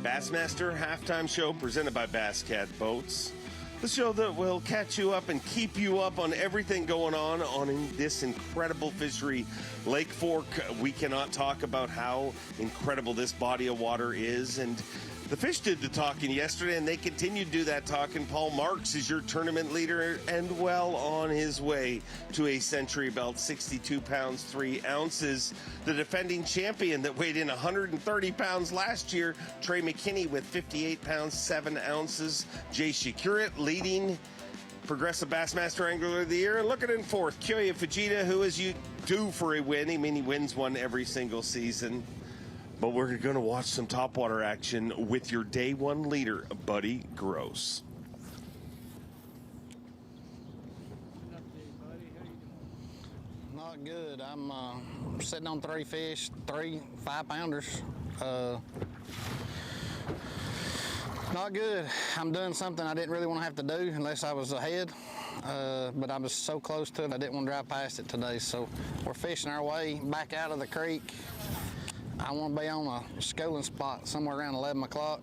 Bassmaster halftime show presented by Bass Cat Boats. The show that will catch you up and keep you up on everything going on this incredible fishery, Lake Fork. We cannot talk about how incredible this body of water is. And the fish did the talking yesterday, and they continue to do that talking. Paul Marks is your tournament leader and well on his way to a century belt, 62 pounds, 3 ounces. The defending champion that weighed in 130 pounds last year, Trey McKinney, with 58 pounds, 7 ounces. Jay Shakurit leading Progressive Bassmaster Angler of the Year. And looking in fourth, Kyoya Fujita, who is due for a win. I mean, he wins one every single season. But we're going to watch some topwater action with your day one leader, Buddy Gross. Not good. I'm sitting on 3 fish, 3 5-pounders. Not good. I'm doing something I didn't really want to have to do unless I was ahead. But I was so close to it, I didn't want to drive past it today. So we're fishing our way back out of the creek. I want to be on a schooling spot somewhere around 11 o'clock.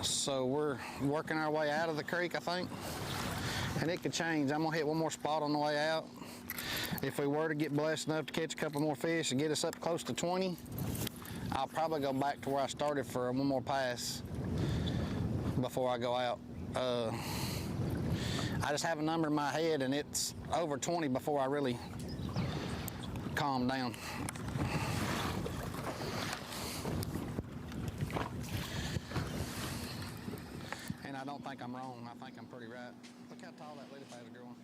So we're working our way out of the creek, I think. And it could change. I'm going to hit one more spot on the way out. If we were to get blessed enough to catch a couple more fish and get us up close to 20, I'll probably go back to where I started for one more pass before I go out. I just have a number in my head, and it's over 20 before I really calm down. And I don't think I'm wrong. I think I'm pretty right. Look how tall that lily pad is growing.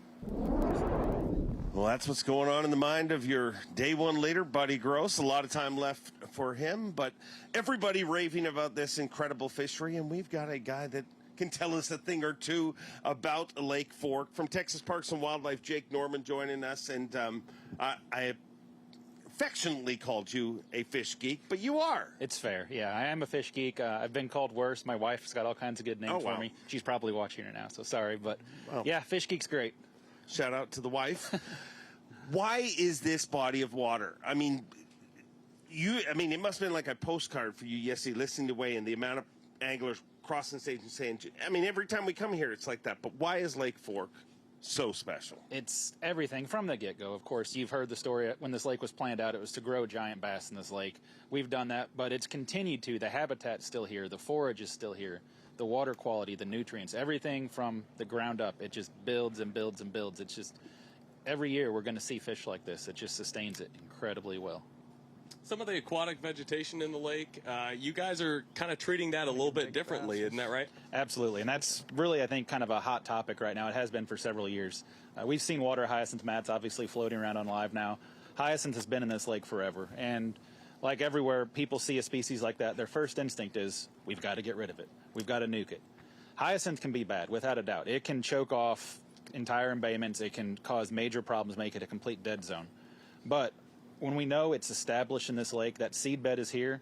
Well, that's what's going on in the mind of your day one leader, Buddy Gross. A lot of time left for him, but everybody raving about this incredible fishery, and we've got a guy that can tell us a thing or two about Lake Fork. From Texas Parks and Wildlife, Jake Norman joining us, and I affectionately called you a fish geek, but you are. It's fair. Yeah, I am a fish geek. I've been called worse. My wife's got all kinds of good names for me. She's probably watching it now, so sorry. But yeah, fish geek's great. Shout out to the wife. Why is this body of water? I mean, it must have been like a postcard for you yesterday, listening to weigh in, the amount of anglers crossing stage and saying, I mean, every time we come here, it's like that. But why is Lake Fork so special? It's everything from the get-go. Of course, you've heard the story. When this lake was planned out, it was to grow giant bass in this lake. We've done that, but it's continued to. The habitat's still here. The forage is still here. The water quality, the nutrients, everything from the ground up, it just builds and builds and builds. It's just, every year we're going to see fish like this. It just sustains it incredibly well. Some of the aquatic vegetation in the lake, you guys are kind of treating that a little bit differently, isn't that right? Absolutely, and that's really, I think, kind of a hot topic right now. It has been for several years. We've seen water hyacinth mats obviously floating around on live now. Hyacinth has been in this lake forever, and like everywhere, people see a species like that, their first instinct is, we've got to get rid of it. We've got to nuke it. Hyacinth can be bad, without a doubt. It can choke off entire embayments. It can cause major problems, make it a complete dead zone. But when we know it's established in this lake, that seed bed is here,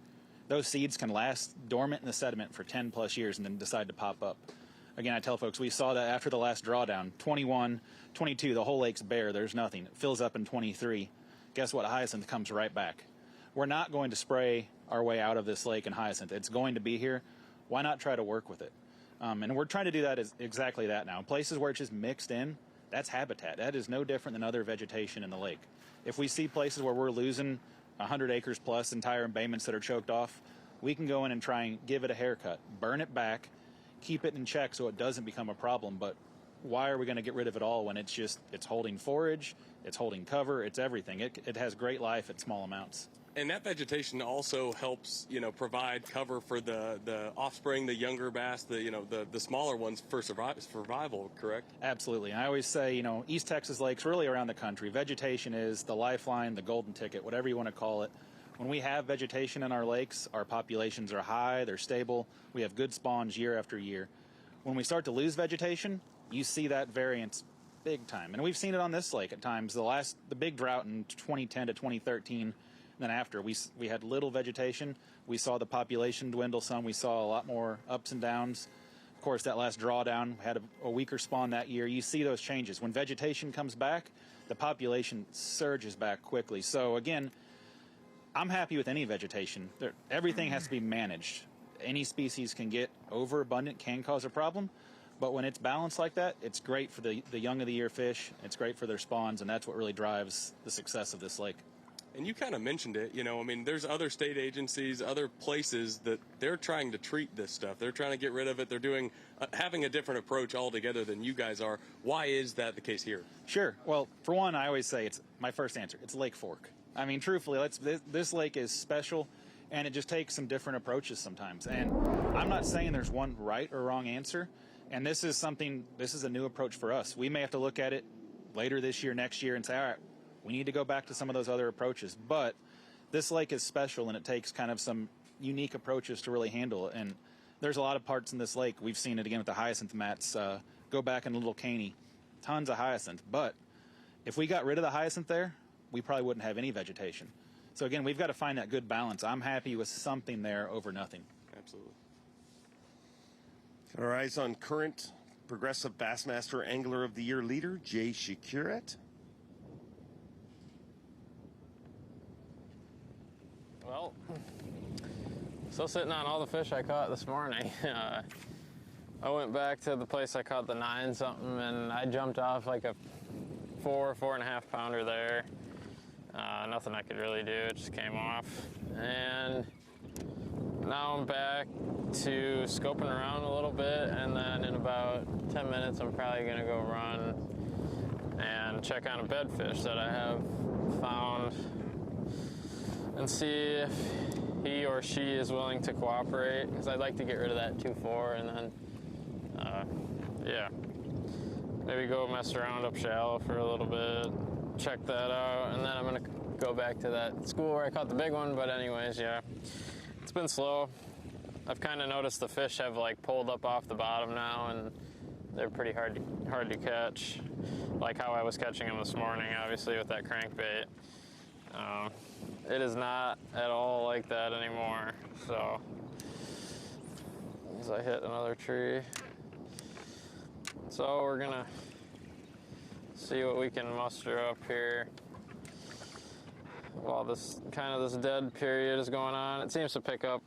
those seeds can last dormant in the sediment for 10 plus years and then decide to pop up. Again, I tell folks, we saw that after the last drawdown, 21, 22, the whole lake's bare, there's nothing. It fills up in 23. Guess what? Hyacinth comes right back. We're not going to spray our way out of this lake in hyacinth. It's going to be here. Why not try to work with it? And we're trying to do that exactly that now. Places where it's just mixed in, that's habitat. That is no different than other vegetation in the lake. If we see places where we're losing 100 acres plus, entire embayments that are choked off, we can go in and try and give it a haircut, burn it back, keep it in check so it doesn't become a problem. But why are we going to get rid of it all when it's holding forage, it's holding cover, it's everything. It has great life at small amounts. And that vegetation also helps, provide cover for the offspring, the younger bass, the smaller ones for survival, correct? Absolutely. And I always say, East Texas lakes, really around the country, vegetation is the lifeline, the golden ticket, whatever you want to call it. When we have vegetation in our lakes, our populations are high, they're stable, we have good spawns year after year. When we start to lose vegetation, you see that variance big time. And we've seen it on this lake at times. The big drought in 2010 to 2013, then after, we had little vegetation. We saw the population dwindle some. We saw a lot more ups and downs. Of course, that last drawdown had a weaker spawn that year. You see those changes. When vegetation comes back, the population surges back quickly. So again, I'm happy with any vegetation. Everything has to be managed. Any species can get overabundant, can cause a problem, but when it's balanced like that, it's great for the young of the year fish. It's great for their spawns, and that's what really drives the success of this lake. And you kind of mentioned it, you know, I mean, there's other state agencies, other places that they're trying to treat this stuff. They're trying to get rid of it. They're doing, having a different approach altogether than you guys are. Why is that the case here? Sure. Well, for one, I always say it's my first answer. It's Lake Fork. I mean, truthfully, this lake is special, and it just takes some different approaches sometimes. And I'm not saying there's one right or wrong answer. And this is a new approach for us. We may have to look at it later this year, next year, and say, all right, we need to go back to some of those other approaches. But this lake is special, and it takes kind of some unique approaches to really handle it. And there's a lot of parts in this lake. We've seen it again with the hyacinth mats. Go back in Little Caney, tons of hyacinth. But if we got rid of the hyacinth there, we probably wouldn't have any vegetation. So again, we've got to find that good balance. I'm happy with something there over nothing. Absolutely. Our eyes on current Progressive Bassmaster Angler of the Year leader, Jay Shakuret. Well, still sitting on all the fish I caught this morning. I went back to the place I caught the 9-something, and I jumped off like a 4.5 pounder there. Nothing I could really do, it just came off. And now I'm back to scoping around a little bit, and then in about 10 minutes I'm probably gonna go run and check on a bedfish that I have found and see if he or she is willing to cooperate, because I'd like to get rid of that 2-4 and then, yeah, maybe go mess around up shallow for a little bit, check that out, and then I'm gonna go back to that school where I caught the big one. But anyways, yeah, it's been slow. I've kind of noticed the fish have like pulled up off the bottom now, and they're pretty hard to catch, like how I was catching them this morning, obviously with that crankbait. It is not at all like that anymore. So as I hit another tree, so we're gonna see what we can muster up here while this dead period is going on. It seems to pick up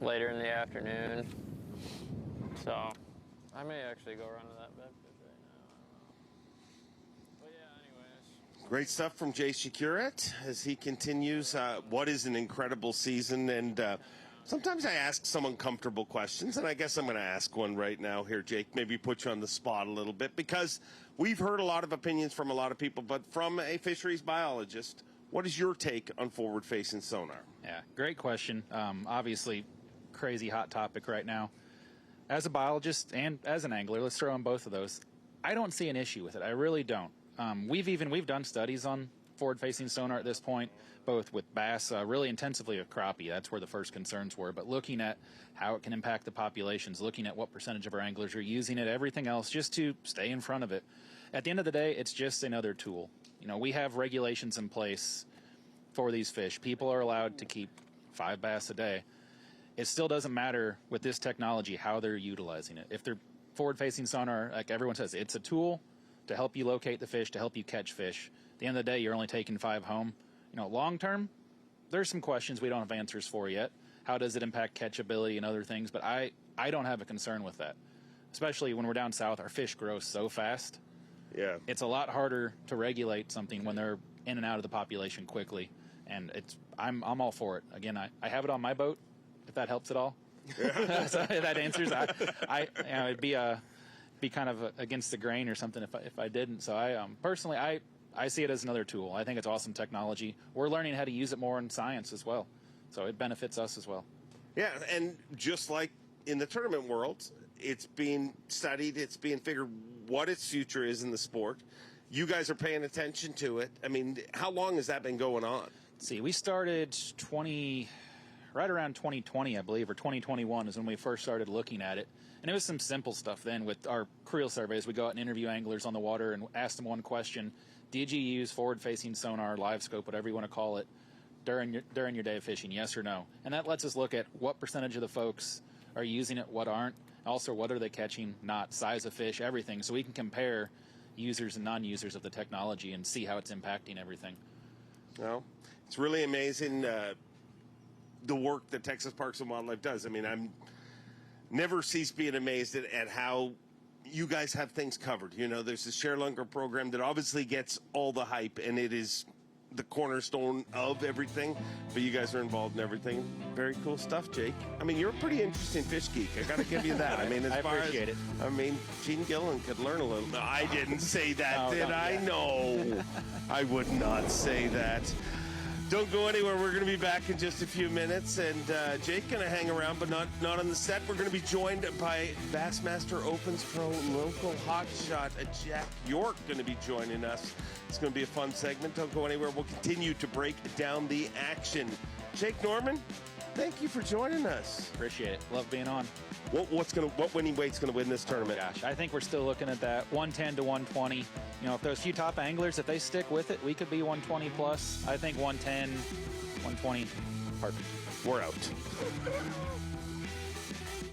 later in the afternoon, so I may actually go run to that bedfish right now. But yeah, anyways. Great stuff from Jay Shakuret as he continues what is an incredible season. And sometimes I ask some uncomfortable questions, and I guess I'm going to ask one right now here, Jake. Maybe put you on the spot a little bit, because we've heard a lot of opinions from a lot of people, but from a fisheries biologist, what is your take on forward-facing sonar? Yeah, great question. Obviously, crazy hot topic right now. As a biologist and as an angler, let's throw in both of those. I don't see an issue with it. I really don't. We've done studies on forward-facing sonar at this point, both with bass, really intensively with crappie. That's where the first concerns were. But looking at how it can impact the populations, looking at what percentage of our anglers are using it, everything else, just to stay in front of it. At the end of the day, it's just another tool. You know, we have regulations in place for these fish. People are allowed to keep 5 bass a day. It still doesn't matter with this technology how they're utilizing it. If they're forward-facing sonar, like everyone says, it's a tool to help you locate the fish, to help you catch fish. At the end of the day, you're only taking 5 home. You know, long term, there's some questions we don't have answers for yet. How does it impact catchability and other things? But I don't have a concern with that. Especially when we're down south, our fish grow so fast. Yeah. It's a lot harder to regulate something when they're in and out of the population quickly. And I'm all for it. Again, I have it on my boat, if that helps at all. So that answers. It'd be kind of against the grain or something if I didn't. So personally, I see it as another tool. I think it's awesome technology. We're learning how to use it more in science as well. So it benefits us as well. Yeah, and just like in the tournament world, it's being studied, it's being figured what its future is in the sport. You guys are paying attention to it. I mean, how long has that been going on? Let's see, we started right around 2020, I believe, or 2021 is when we first started looking at it. And it was some simple stuff then with our creel surveys. We go out and interview anglers on the water and ask them one question. Did you use forward-facing sonar, live scope, whatever you want to call it, during your day of fishing, yes or no? And that lets us look at what percentage of the folks are using it, what aren't. Also, what are they catching, not size of fish, everything. So we can compare users and non-users of the technology and see how it's impacting everything. Well, It's really amazing the work that Texas Parks and Wildlife does. I mean, I'm never cease being amazed at how you guys have things covered. You know, there's the Share Longer program that obviously gets all the hype, and it is the cornerstone of everything, but you guys are involved in everything. Very cool stuff, Jake. I mean, you're a pretty interesting fish geek. I gotta give you that. I mean, as I far appreciate as, it. I mean, Gene Gillen could learn a little. No, I didn't say that, No, did don't- I? yeah. No, I would not say that. Don't go anywhere. We're going to be back in just a few minutes, and Jake going to hang around, but not on the set. We're going to be joined by Bassmaster Opens Pro local hotshot Jack York going to be joining us. It's going to be a fun segment. Don't go anywhere. We'll continue to break down the action. Jake Norman, thank you for joining us. Appreciate it. Love being on. What winning weight's going to win this tournament? Gosh, I think we're still looking at that 110 to 120. You know, if those few top anglers, if they stick with it, we could be 120 plus. I think 110, 120, perfect. We're out.